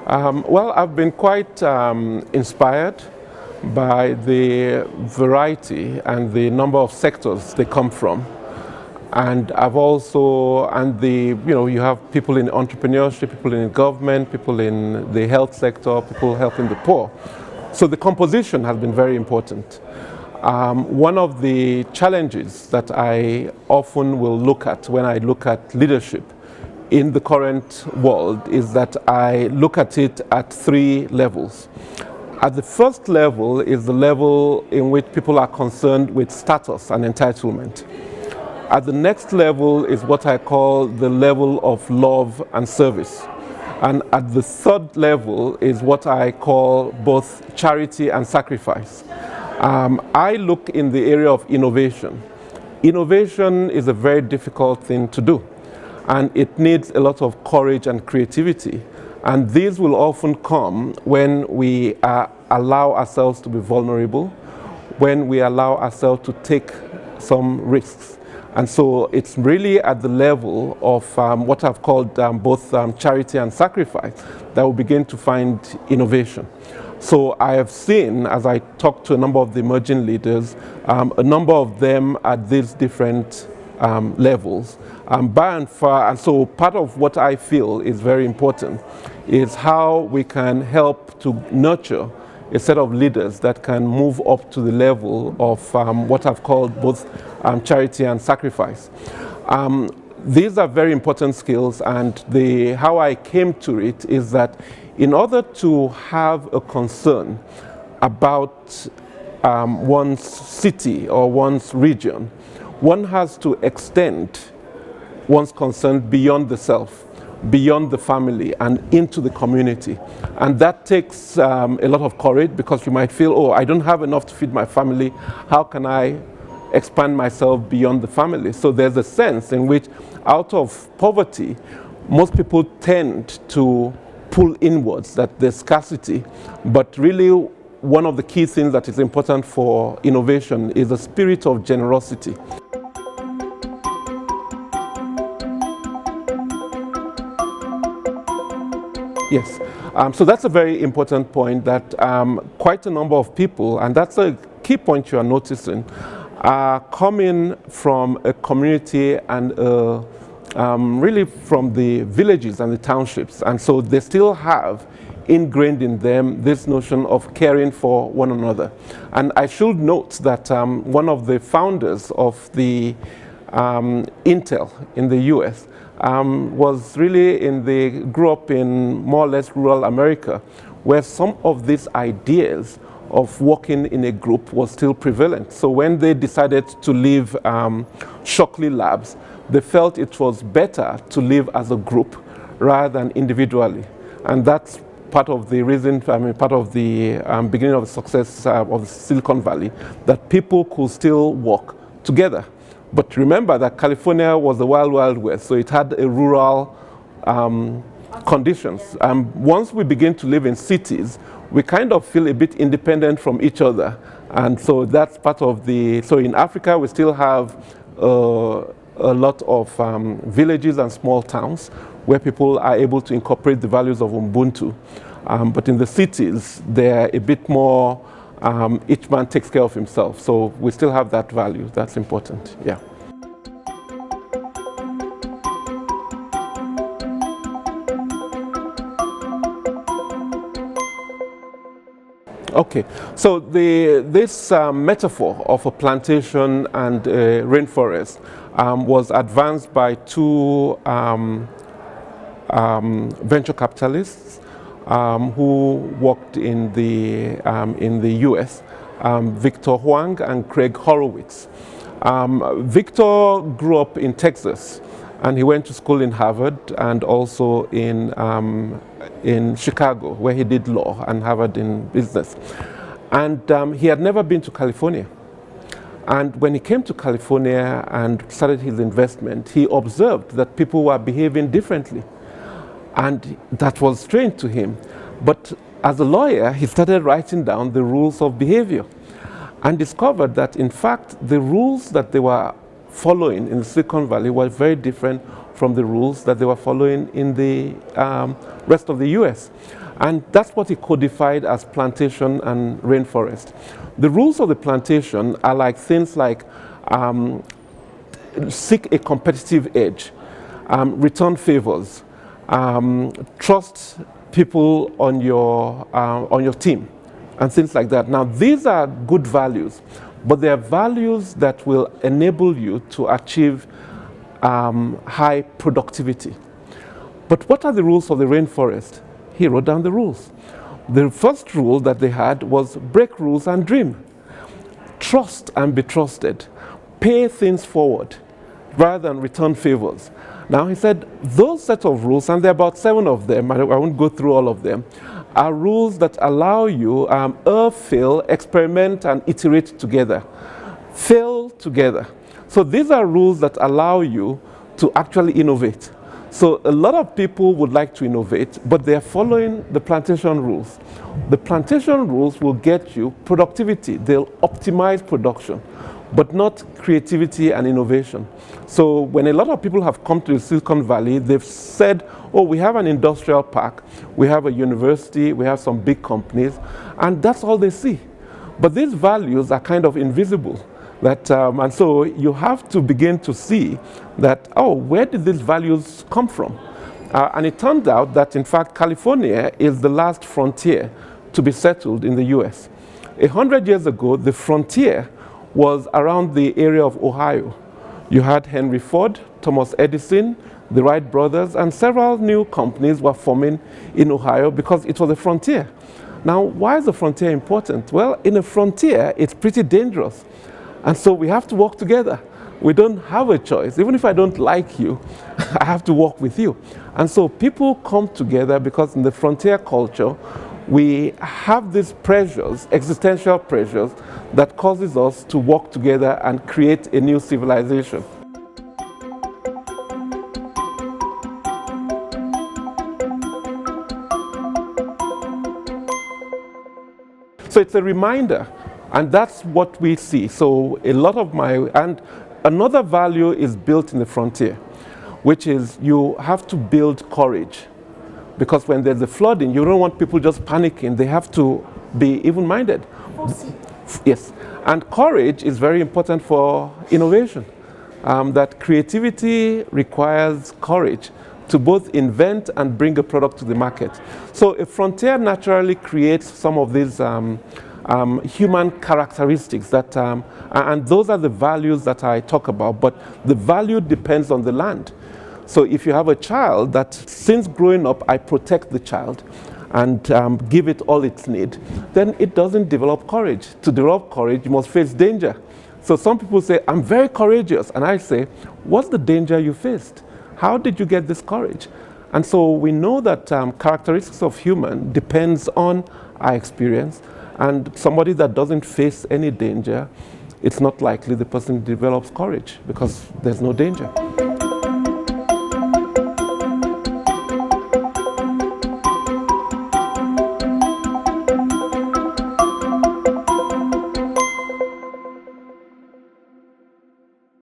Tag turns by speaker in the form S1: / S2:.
S1: Well, I've been quite inspired by the variety and the number of sectors they come from. And I've also, you have people in entrepreneurship, people in government, people in the health sector, people helping the poor. So the composition has been very important. One of the challenges that I often will look at when I look at leadership in the current world is that I look at it at three levels. At the first level is the level in which people are concerned with status and entitlement. At the next level is what I call the level of love and service. And at the third level is what I call both charity and sacrifice. I look in the area of innovation. Innovation is a very difficult thing to do, and it needs a lot of courage and creativity. And these will often come when we allow ourselves to be vulnerable, when we allow ourselves to take some risks. And so it's really at the level of what I've called both charity and sacrifice that we begin to find innovation. So I have seen, as I talk to a number of the emerging leaders, a number of them at these different levels, by and far. And so part of what I feel is very important is how we can help to nurture a set of leaders that can move up to the level of what I've called both charity and sacrifice. These are very important skills, and how I came to it is that in order to have a concern about one's city or one's region, one has to extend one's concern beyond the self, beyond the family, and into the community. And that takes a lot of courage, because you might feel, oh, I don't have enough to feed my family. How can I expand myself beyond the family? So there's a sense in which, out of poverty, most people tend to pull inwards, that there's scarcity. But really, one of the key things that is important for innovation is a spirit of generosity. Yes, so that's a very important point, that quite a number of people, and that's a key point you are noticing, are coming from a community and really from the villages and the townships. And so they still have ingrained in them this notion of caring for one another. And I should note that one of the founders of the Intel in the US was really grew up in more or less rural America, where some of these ideas of working in a group was still prevalent. So when they decided to leave Shockley Labs, they felt it was better to live as a group rather than individually. And that's part of the reason, part of the beginning of the success of Silicon Valley, that people could still work together. But remember that California was the wild, wild west, so it had a rural conditions. Once we begin to live in cities, we kind of feel a bit independent from each other. And so that's part of so in Africa, we still have a lot of villages and small towns where people are able to incorporate the values of Ubuntu. But in the cities, they're a bit more, each man takes care of himself. So we still have that value. That's important, yeah. Okay, so this metaphor of a plantation and a rainforest was advanced by two venture capitalists who worked in the US, Victor Huang and Craig Horowitz. Victor grew up in Texas, and he went to school in Harvard and also in Chicago, where he did law, and Harvard in business. And he had never been to California. And when he came to California and started his investment, he observed that people were behaving differently. And that was strange to him. But as a lawyer, he started writing down the rules of behavior and discovered that, in fact, the rules that they were following in Silicon Valley were very different from the rules that they were following in the rest of the US. And that's what he codified as plantation and rainforest. The rules of the plantation are like things like seek a competitive edge, return favors, trust people on your team, and things like that. Now, these are good values, but they are values that will enable you to achieve high productivity. But what are the rules of the rainforest? He wrote down the rules. The first rule that they had was break rules and dream. Trust and be trusted. Pay things forward rather than return favors. Now he said those set of rules, and there are about 7 of them, I won't go through all of them, are rules that allow you fail, experiment, and iterate together. Fail together. So these are rules that allow you to actually innovate. So a lot of people would like to innovate, but they're following the plantation rules. The plantation rules will get you productivity. They'll optimize production, but not creativity and innovation. So when a lot of people have come to the Silicon Valley, they've said, oh, we have an industrial park, we have a university, we have some big companies, and that's all they see. But these values are kind of invisible. And so you have to begin to see that, oh, where did these values come from? And it turned out that, in fact, California is the last frontier to be settled in the US. 100 years ago, the frontier was around the area of Ohio. You had Henry Ford, Thomas Edison, the Wright brothers, and several new companies were forming in Ohio because it was a frontier. Now, why is the frontier important? Well, in a frontier, it's pretty dangerous. And so we have to work together. We don't have a choice. Even if I don't like you, I have to work with you. And so people come together because in the frontier culture, we have these pressures, existential pressures, that causes us to work together and create a new civilization. So it's a reminder. And that's what we see. So a lot of and another value is built in the frontier, which is you have to build courage. Because when there's a flooding, you don't want people just panicking. They have to be even-minded. Yes. And courage is very important for innovation. That creativity requires courage to both invent and bring a product to the market. So a frontier naturally creates some of these human characteristics that, and those are the values that I talk about, but the value depends on the land. So if you have a child that since growing up, I protect the child and give it all its needs, then it doesn't develop courage. To develop courage, you must face danger. So some people say, I'm very courageous. And I say, what's the danger you faced? How did you get this courage? And so we know that characteristics of human depends on our experience. And somebody that doesn't face any danger, it's not likely the person develops courage because there's no danger.